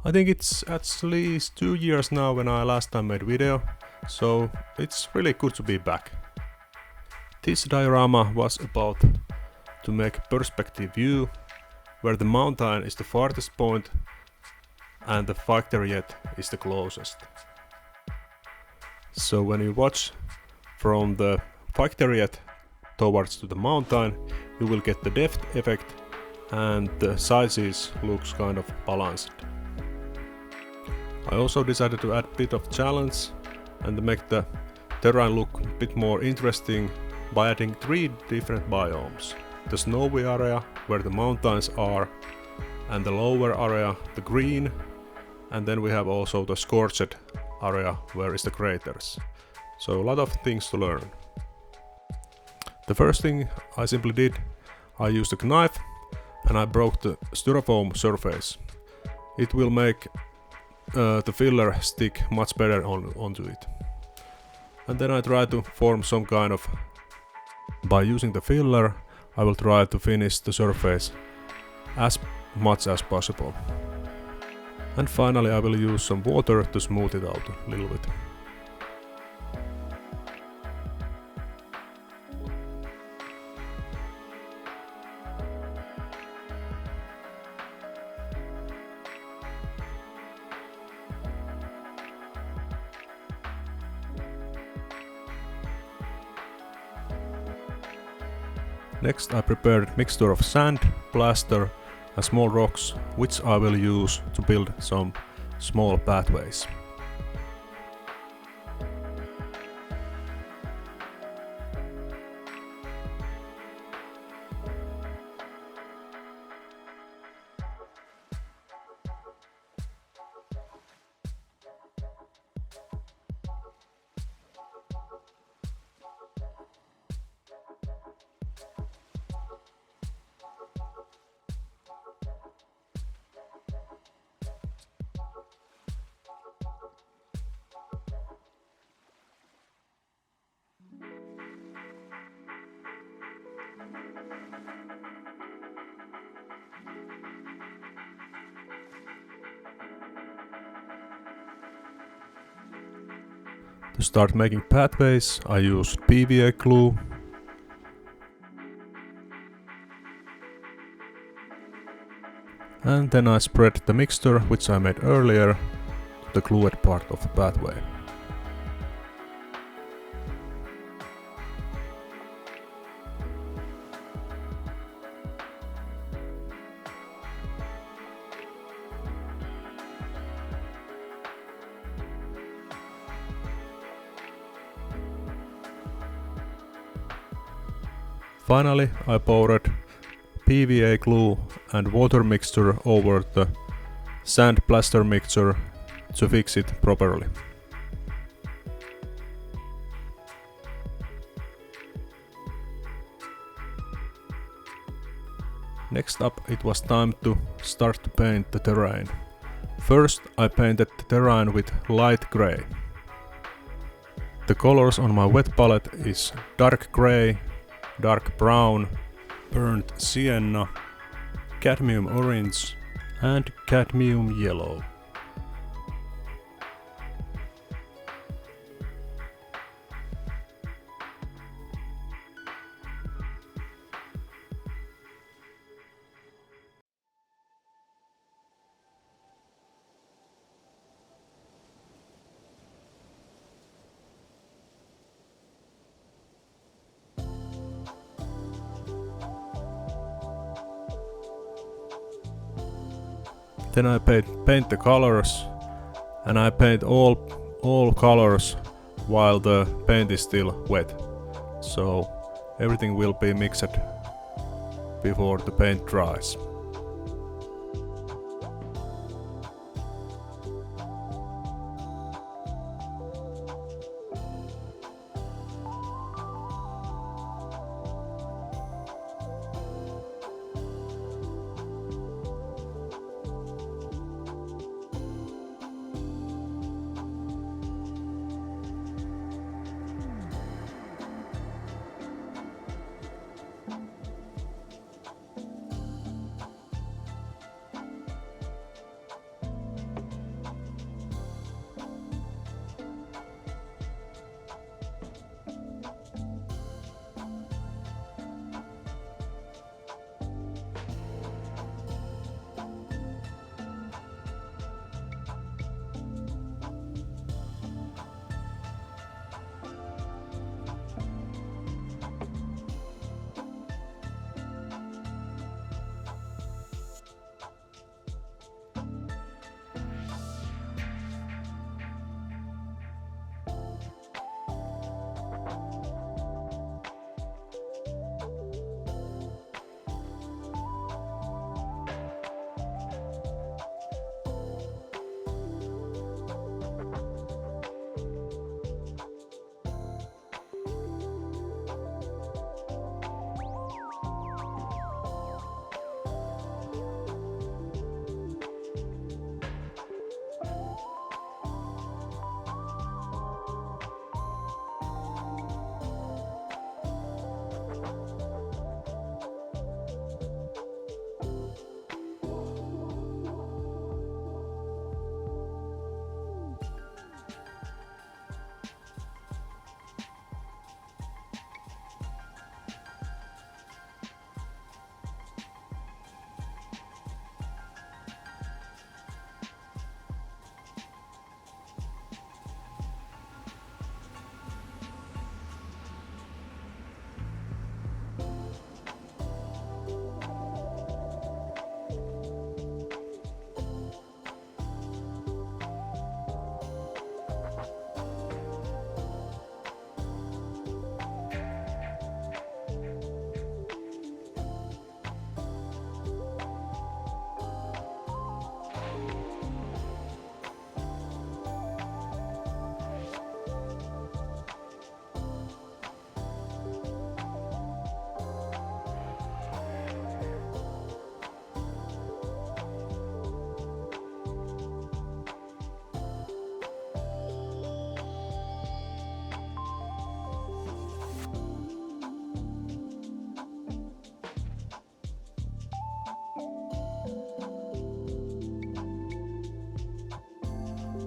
I think it's at least 2 years now when I last time made video, so it's really good to be back. This diorama was about to make a perspective view where the mountain is the farthest point and the factory is the closest. So when you watch from the factory towards to the mountain, you will get the depth effect and the sizes looks kind of balanced. I also decided to add a bit of challenge and make the terrain look a bit more interesting by adding 3 different biomes. The snowy area where the mountains are, and the lower area, the green, and then we have also the scorched area where is the craters. So a lot of things to learn. The first thing I simply did, I used a knife and I broke the styrofoam surface. It will make the filler stick much better onto it. And then I try to form some kind of... By using the filler, I will try to finish the surface as much as possible. And finally I will use some water to smooth it out a little bit. Next I prepared a mixture of sand, plaster and small rocks, which I will use to build some small pathways. To start making pathways, I used PVA glue. And then I spread the mixture which I made earlier to the glued part of the pathway. Finally, I poured PVA glue and water mixture over the sand plaster mixture to fix it properly. Next up, it was time to start to paint the terrain. First, I painted the terrain with light grey. The colors on my wet palette is dark grey, dark brown, burnt sienna, cadmium orange and cadmium yellow. Then I paint the colors, and I paint all colors while the paint is still wet. So everything will be mixed before the paint dries.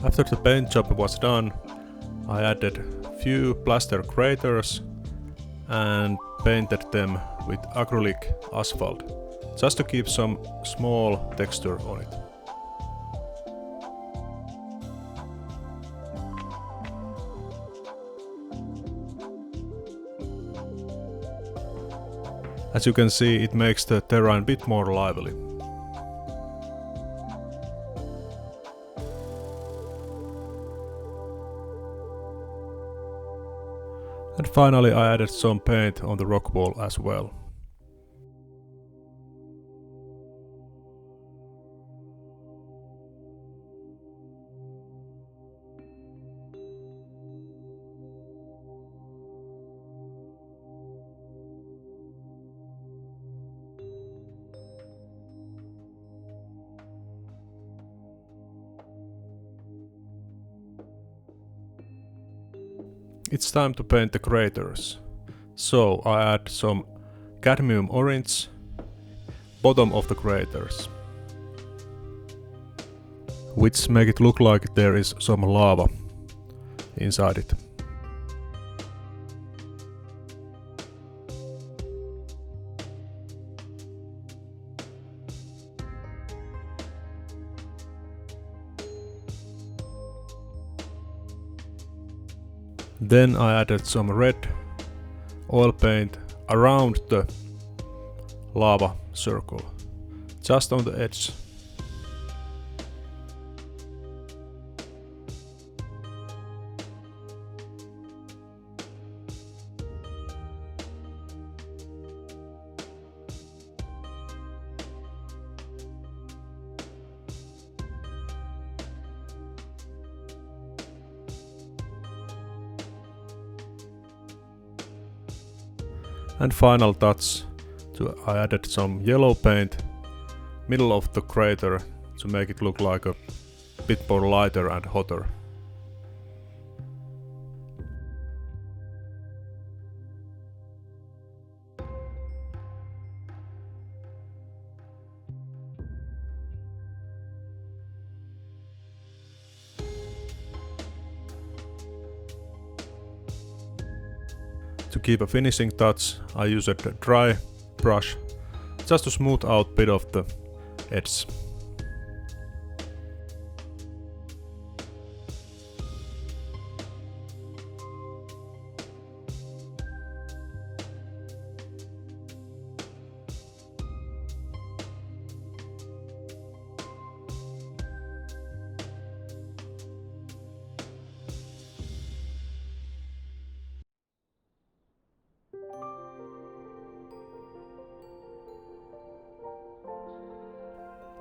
After the paint job was done, I added few plaster craters and painted them with acrylic asphalt, just to keep some small texture on it. As you can see, it makes the terrain a bit more lively. And finally I added some paint on the rock wall as well. It's time to paint the craters. So I add some cadmium orange bottom of the craters, which make it look like there is some lava inside it. Then I added some red oil paint around the lava circle, just on the edge. And final touch, I added some yellow paint middle of the crater to make it look like a bit more lighter and hotter. To keep a finishing touch, I used a dry brush just to smooth out a bit of the edge.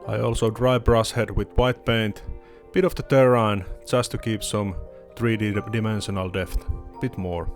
I also dry brush head with white paint, bit of the terrain, just to keep some 3D dimensional depth, bit more.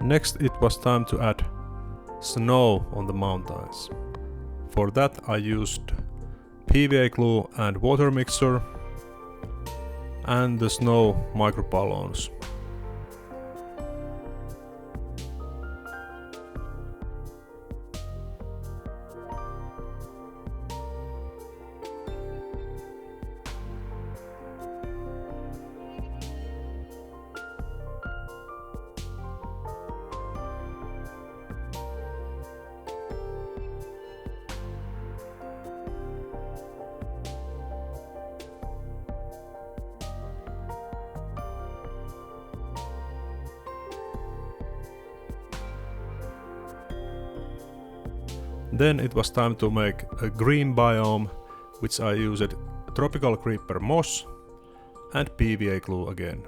Next it was time to add snow on the mountains. For that I used PVA glue and water mixture and the snow microballoons. Then it was time to make a green biome, which I used tropical creeper moss and PVA glue again.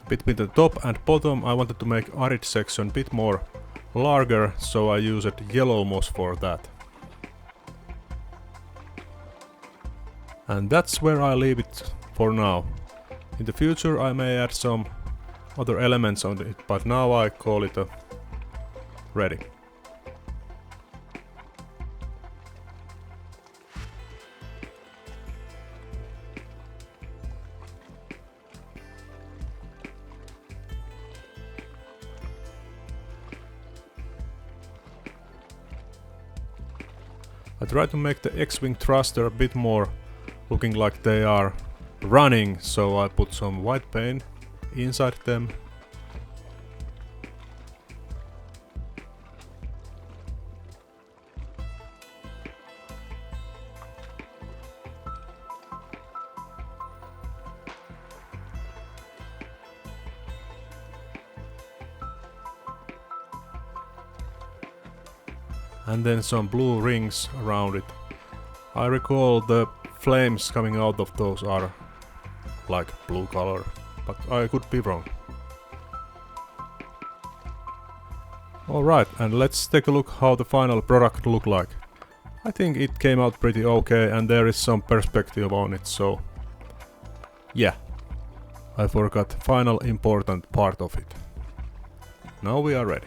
Between the top and bottom I wanted to make arid section a bit more larger, so I used yellow moss for that. And that's where I leave it for now. In the future I may add some other elements on it, but now I call it ready. I try to make the X-wing thruster a bit more looking like they are running, so I put some white paint inside them. And then some blue rings around it. I recall the flames coming out of those are like blue color, but I could be wrong. Alright, and let's take a look how the final product looked like. I think it came out pretty okay and there is some perspective on it, so yeah. I forgot final important part of it. Now we are ready.